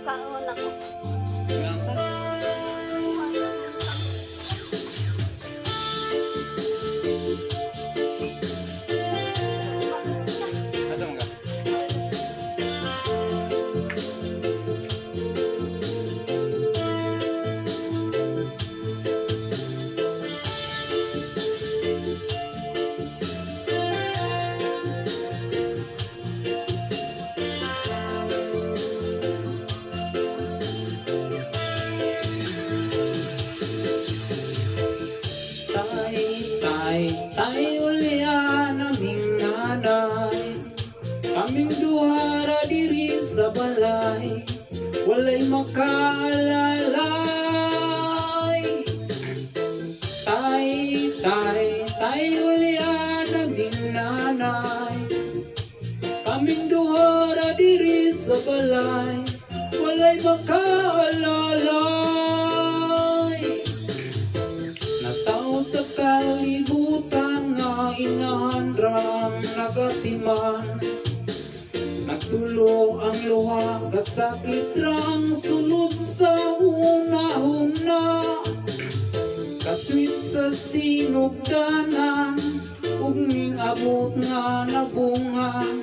Kaon ako. Asa mo ka? Tay ulian aming nanay, kaming duhara diri sa balay, walay makaalalay. Tay ulian aming nanay, kaming duhara diri sa balay, walay makaalalay. Nataw sa kalibutan nga inahandrang nagatiman, nagtulo ang luha kasakit rang sulod sa una-una, kaswit sa sinugdanan ug ning abot nga nabungan.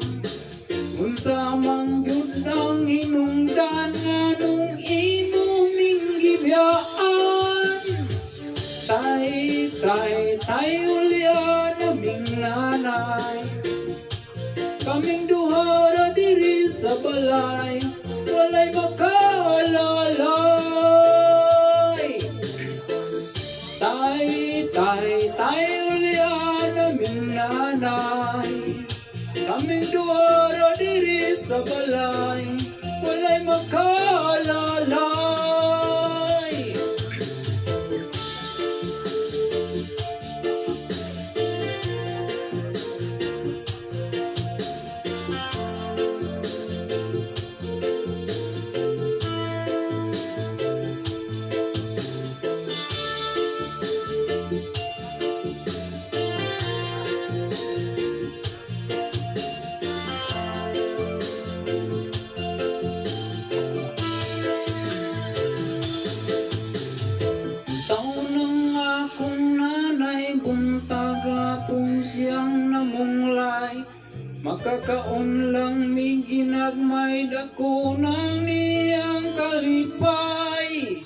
Unsa man gyud ang hinungdan nganong imong gibiyaan. Tay ulian aming nanay, kaming duhara diri sa balay, walay makaalalay. Tay ulian aming nanay, kaming duhara diri sa balay, walay makaalalay. Buntagapon siyang namunglay, makakaon lang mi ginagmay dako nang niyang kalipay.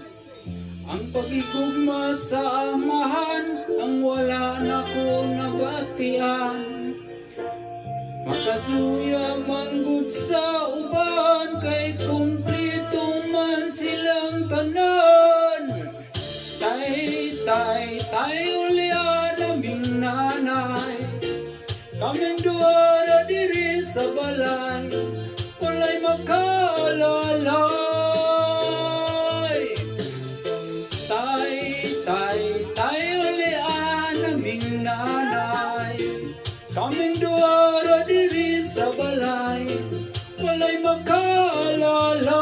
Ang pagigugma sa amahan, ang wala na ko nabatian. Makasuya manggod sa uban, kay kumplito man silang tanan. Tay ulian aming nanay, kaming duhara diri sa balay, walay makaalalay. Tay ulian aming nanay, kaming duhara diri sa balay, walay makaalalay.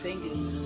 Thank you.